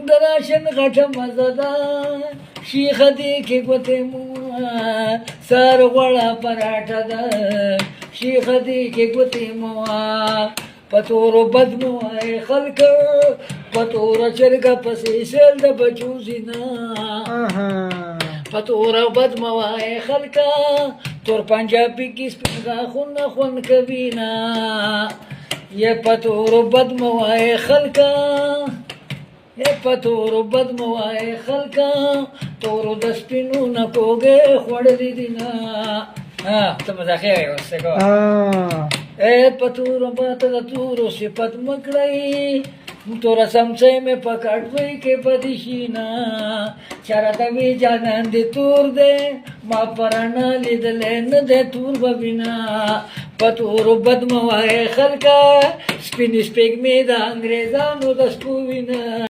دراشن غټه مزه ده شیخه دې کې ګوتې مو سر غوړه پراټه ده شیخه دې کې ګوتې مو په تورو بد مو وایي خلک په توره چرګه پسې سیل د بچو زینا په توره بد مو وایي خلک تور پنجابي کې سپین غاښونه خوند کوي نه یې په تورو بد مو وایي خلک په تورو بد مو وایي خلکه تورو د سپینو نه کوږې خوړلي دي نه ته مزاحیه یې اوس کوه په تورو باته د تورو صفت مه کړئ توره سمڅۍ مې په کټوۍ کې پدې شي نه چا راته وي جانان دې تور دی ما پراڼه لیدلی نه دی تور به وینه په تورو بد مه وایي خلکه سپینې سپېږمې د انګریزانو د سپو وینه